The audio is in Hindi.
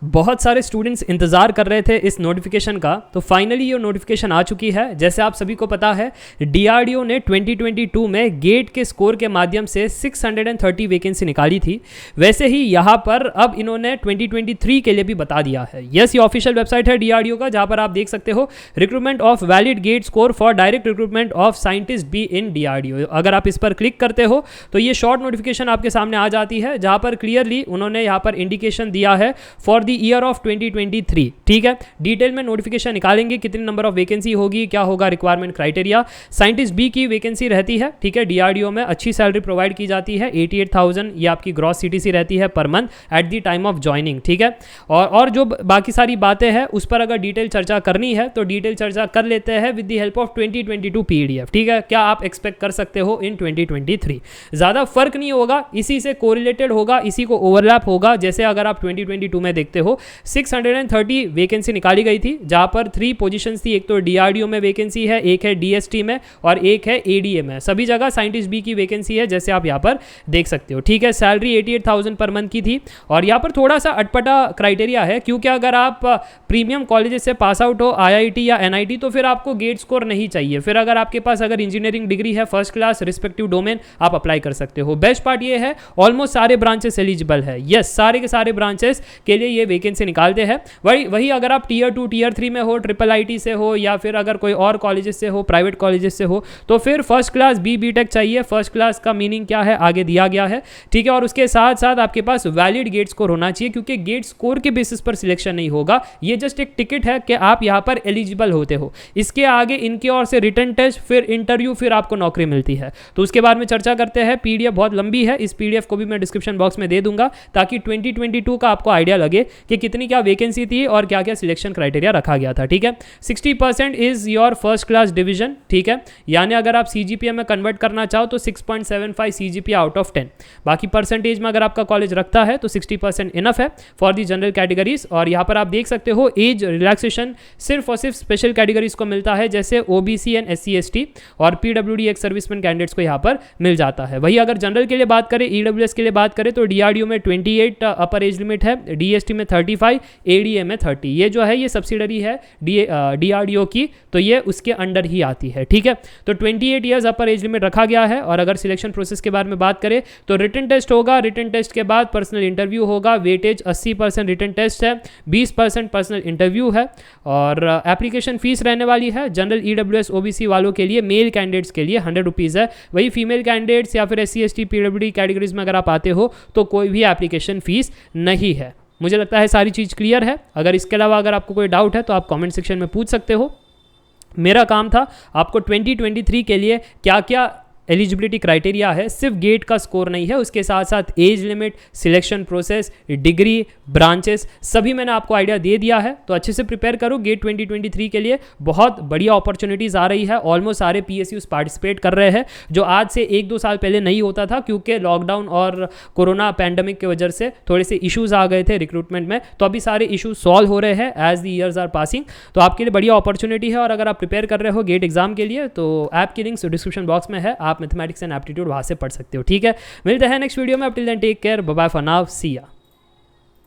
बहुत सारे स्टूडेंट्स इंतज़ार कर रहे थे इस नोटिफिकेशन का, तो फाइनली ये नोटिफिकेशन आ चुकी है। जैसे आप सभी को पता है, डीआरडीओ ने 2022 में गेट के स्कोर के माध्यम से 630 वैकेंसी निकाली थी। वैसे ही यहाँ पर अब इन्होंने 2023 के लिए भी बता दिया है। यस, ये ऑफिशियल वेबसाइट है डीआरडीओ का, जहाँ पर आप देख सकते हो recruitment of valid GATE score for direct recruitment of scientist B in DRDO. अगर आप इस पर क्लिक करते हो तो ये शॉर्ट नोटिफिकेशन आपके सामने आ जाती है, जहाँ पर क्लियरली उन्होंने यहाँ पर इंडिकेशन दिया है फॉर द ईयर ऑफ 2023। ठीक है, डिटेल में नोटिफिकेशन निकालेंगे, कितनी नंबर ऑफ वैकेंसी होगी, क्या होगा रिक्वायरमेंट क्राइटेरिया। साइंटिस्ट बी की वैकेंसी रहती है, ठीक है, डीआरडीओ में अच्छी सैलरी प्रोवाइड की जाती है, 88,000 ये आपकी ग्रॉस सीटीसी रहती है per month at the time of joining. ठीक है, और जो बाकी सारी बातें हैं उस पर अगर डिटेल चर्चा करनी है तो डिटेल चर्चा कर लेते हैं with the help of 2022 PDF. ठीक है, क्या आप एक्सपेक्ट कर सकते हो इन 2023? ज़्यादा फर्क नहीं होगा, इसी से कोरिलेटेड होगा, इसी को ओवरलैप होगा। जैसे अगर आप 2022 में देखते हो 630 वैकेंसी निकाली गई थी, जहां पर 3 पोजीशंस थी। एक तो डीआरडीओ में वैकेंसी है, एक है डीएसटी में और एक है एडीए में। सभी जगह साइंटिस्ट बी की वैकेंसी है, जैसे आप यहां पर देख सकते हो। ठीक है, सैलरी 88,000 पर मंथ की थी। और यहां पर थोड़ा सा अटपटा क्राइटेरिया है, क्योंकि अगर आप प्रीमियम कॉलेजेस से पास आउट हो, आईआईटी या एनआईटी, तो फिर आपको गेट स्कोर नहीं चाहिए। फिर अगर आपके पास अगर इंजीनियरिंग डिग्री है फर्स्ट क्लास रिस्पेक्टिव डोमेन, आप अप्लाई कर सकते हो। बेस्ट पार्ट ये है ऑलमोस्ट सारे ब्रांचेस एलिजिबल है। यस, सारे के सारे ब्रांचेस के लिए ये वैकेंसी निकालते हैं। वही अगर आप टीयर 2 टीयर 3 में हो, ट्रिपल आईटी से हो, या फिर अगर कोई और कॉलेजेस से हो, प्राइवेट कॉलेजेस से हो, तो फिर फर्स्ट क्लास बीटेक चाहिए। फर्स्ट क्लास का मीनिंग क्या है आगे दिया गया है। ठीक है, और उसके साथ साथ आपके पास वैलिड गेट स्कोर होना चाहिए, क्योंकि गेट स्कोर के बेसिस पर सिलेक्शन नहीं होगा। ये जस्ट एक टिकट है कि आप यहां पर एलिजिबल होते हो। इसके आगे इनकी ओर से रिटन टेस्ट, फिर इंटरव्यू, फिर आपको नौकरी मिलती है। तो उसके बारे में चर्चा करते हैं। पीडीएफ बहुत लंबी है, इस पीडीएफ को भी मैं डिस्क्रिप्शन बॉक्स में दे दूंगा, ताकि 2022 का आपको आइडिया लगे कि कितनी क्या वैकेंसी थी और क्या क्या सिलेक्शन क्राइटेरिया रखा गया था। ठीक है, 60% is your first class division. ठीक है, यानी अगर आप सीजीपीए में कन्वर्ट करना चाहो तो 6.75 सीजीपीए आउट ऑफ 10। बाकी परसेंटेज में अगर आपका कॉलेज रखता है तो 60% इनफ है फॉर दी जनरल कैटेगरीज। और यहाँ पर आप देख सकते हो एज रिलैक्सेशन सिर्फ और सिर्फ स्पेशल कैटेगरीज को मिलता है, जैसे ओबीसी एंड एससी एसटी और पीडब्ल्यूडी एक्स सर्विसमैन कैंडिडेट्स को यहाँ पर मिल जाता है। वही अगर जनरल के लिए बात करें, ईडब्ल्यूएस के लिए बात करें, तो डीआरडीओ में 28 अपर एज लिमिट है, डीएसटी में 35, एडीए में 30। ये जो है ये सब्सिडरी है डीआरडीओ की, तो ये उसके अंडर ही आती है। ठीक है, तो 28 ईयर्स अपर एज लिमिट रखा गया है। और अगर सिलेक्शन प्रोसेस के बारे में बात करें तो रिटन टेस्ट होगा, रिटन टेस्ट के बाद पर्सनल इंटरव्यू होगा। वेटेज 80% रिटन टेस्ट है, 20% पर्सनल इंटरव्यू है। और एप्लीकेशन फीस रहने वाली है जनरल ईडब्ल्यूएस ओबीसी वालों के लिए, मेल कैंडिडेट्स के लिए 100 रुपीज़ है। वही फीमेल कैंडिडेट्स या फिर एससी एसटी पीडब्ल्यूडी कैटेगरीज में अगर आप आते हो तो कोई भी एप्लीकेशन फीस नहीं है। मुझे लगता है सारी चीज़ क्लियर है। अगर इसके अलावा अगर आपको कोई डाउट है तो आप कमेंट सेक्शन में पूछ सकते हो। मेरा काम था आपको 2023 के लिए क्या क्या एलिजिबिलिटी क्राइटेरिया है, सिर्फ गेट का स्कोर नहीं है, उसके साथ साथ age limit, selection process, degree, branches, सभी मैंने आपको आइडिया दे दिया है। तो अच्छे से प्रिपेयर करो गेट 2023 के लिए। बहुत बढ़िया अपॉर्चुनिटीज़ आ रही है, ऑलमोस्ट सारे पीएसयूज पार्टिसिपेट कर रहे हैं, जो आज से 1-2 साल पहले नहीं होता था, क्योंकि लॉकडाउन और कोरोना पैंडमिक की वजह से थोड़े से इशूज़ आ गए थे रिक्रूटमेंट में। तो अभी सारे इशूज सॉल्व हो रहे हैं as the years are passing. तो आपके लिए बढ़िया अपॉर्चुनिटी है। और अगर आप प्रिपेयर कर रहे हो गेट एग्जाम के लिए तो ऐप की लिंक्स डिस्क्रिप्शन बॉक्स में है, आप मैथमेटिक्स एंड एप्टीट्यूड वहाँ से पढ़ सकते हो। ठीक है, मिलते हैं नेक्स्ट वीडियो में। Up till then take care, bye bye for now, see या।